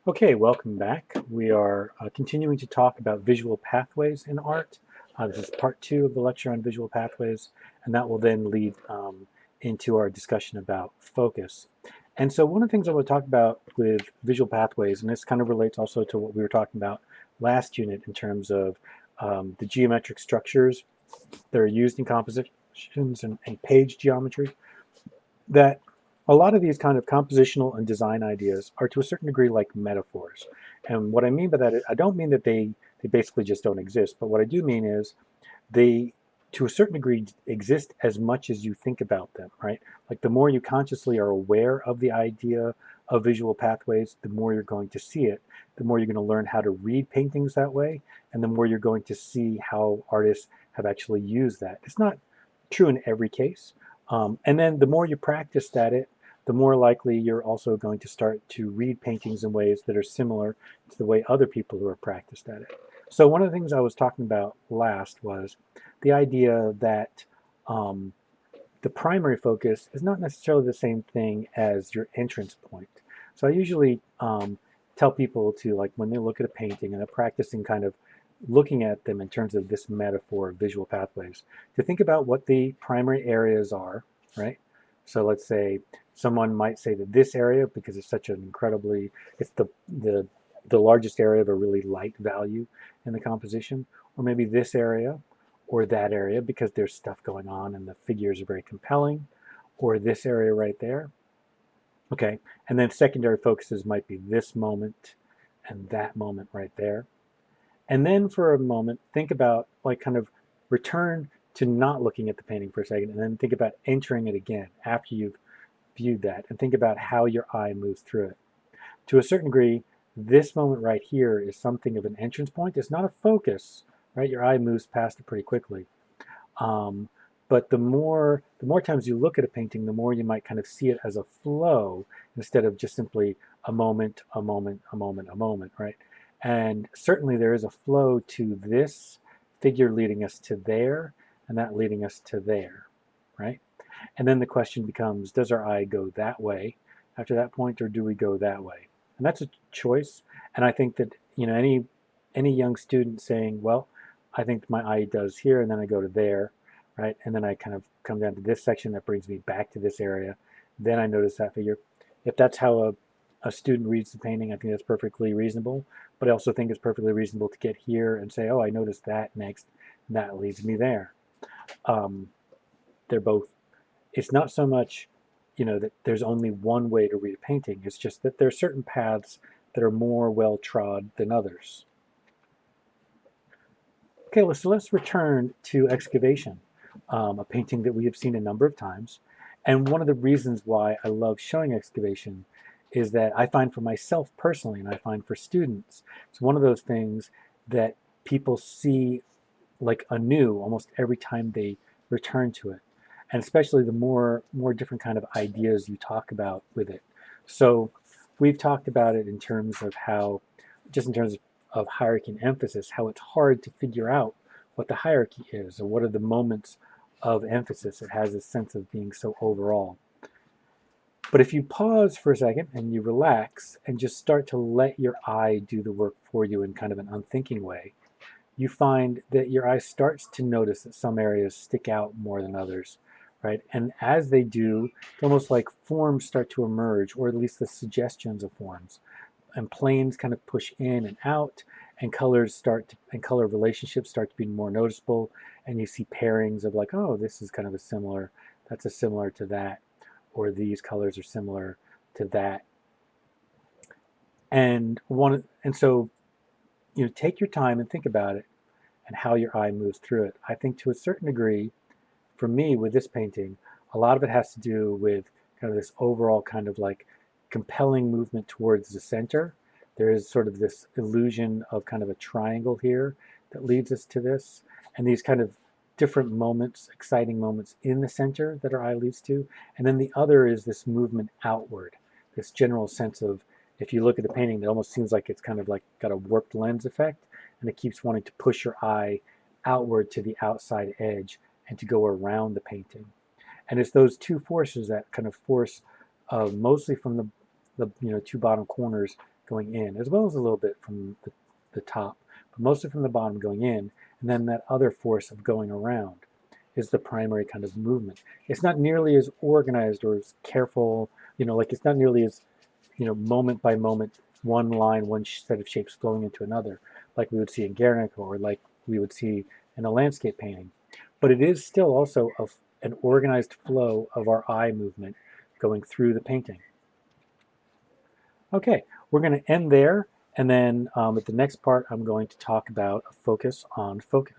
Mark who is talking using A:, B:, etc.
A: Okay, welcome back. We are continuing to talk about visual pathways in art. This is part two of the lecture on visual pathways, and that will then lead into our discussion about focus. And so one of the things I want to talk about with visual pathways, and this kind of relates also to what we were talking about last unit in terms of the geometric structures that are used in compositions and page geometry, that a lot of these kind of compositional and design ideas are to a certain degree like metaphors. And what I mean by that is I don't mean that they basically just don't exist, but what I do mean is they to a certain degree exist as much as you think about them, right? Like the more you consciously are aware of the idea of visual pathways, the more you're going to see it, the more you're going to learn how to read paintings that way, and the more you're going to see how artists have actually used that. It's not true in every case. And then the more you practice at it, the more likely you're also going to start to read paintings in ways that are similar to the way other people who are practiced at it. So one of the things I was talking about last was the idea that um, the primary focus is not necessarily the same thing as your entrance point. So I usually tell people to, like, when they look at a painting and they're practicing kind of looking at them in terms of this metaphor of visual pathways, to think about what the primary areas are, right? So let's say someone might say that this area, because it's such an incredibly, it's the largest area of a really light value in the composition, or maybe this area, or that area because there's stuff going on and the figures are very compelling, or this area right there. Okay, and then secondary focuses might be this moment and that moment right there. And then for a moment, think about, like, kind of return to not looking at the painting for a second, and then think about entering it again after you've viewed that, and think about how your eye moves through it. To a certain degree, this moment right here is something of an entrance point. It's not a focus, right? Your eye moves past it pretty quickly. Um, but the more times you look at a painting, the more you might kind of see it as a flow instead of just simply a moment, a moment, a moment, a moment, right? And certainly there is a flow to this figure leading us to there, and that leading us to there, right? And then the question becomes, does our eye go that way after that point, or do we go that way? And that's a choice. And I think that, any young student saying, well, I think my eye does here, and then I go to there, right? And then I kind of come down to this section that brings me back to this area. Then I notice that figure. If that's how a student reads the painting, I think that's perfectly reasonable. But I also think it's perfectly reasonable to get here and say, oh, I noticed that next, and that leads me there. Um, they're both, it's not so much, that there's only one way to read a painting. It's just that there are certain paths that are more well trod than others. Okay, so let's return to excavation, a painting that we have seen a number of times. And one of the reasons why I love showing excavation is that I find for myself personally, and I find for students, it's one of those things that people see like anew almost every time they return to it. And especially the more different kind of ideas you talk about with it. So we've talked about it in terms of how, just in terms of hierarchy and emphasis, how it's hard to figure out what the hierarchy is or what are the moments of emphasis. It has a sense of being so overall. But if you pause for a second and you relax and just start to let your eye do the work for you in kind of an unthinking way, you find that your eye starts to notice that some areas stick out more than others, right? And as they do, it's almost like forms start to emerge, or at least the suggestions of forms. And planes kind of push in and out, and color relationships start to be more noticeable. And you see pairings of, like, oh, this is kind of a similar, that's a similar to that, or these colors are similar to that. And so, take your time and think about it and how your eye moves through it. I think to a certain degree, for me with this painting, a lot of it has to do with kind of this overall kind of like compelling movement towards the center. There is sort of this illusion of kind of a triangle here that leads us to this, and these kind of different moments, exciting moments in the center that our eye leads to. And then the other is this movement outward, this general sense of, if you look at the painting, it almost seems like it's kind of like got a warped lens effect, and it keeps wanting to push your eye outward to the outside edge and to go around the painting. And it's those two forces that kind of force, mostly from the two bottom corners, going in, as well as a little bit from the top, but mostly from the bottom going in, and then that other force of going around is the primary kind of movement. It's not nearly as organized or as careful, like it's not nearly as, moment by moment, one line, one set of shapes flowing into another, like we would see in Guernica or like we would see in a landscape painting. But it is still also an organized flow of our eye movement going through the painting. Okay, we're going to end there, and then at the next part, I'm going to talk about a focus on focus.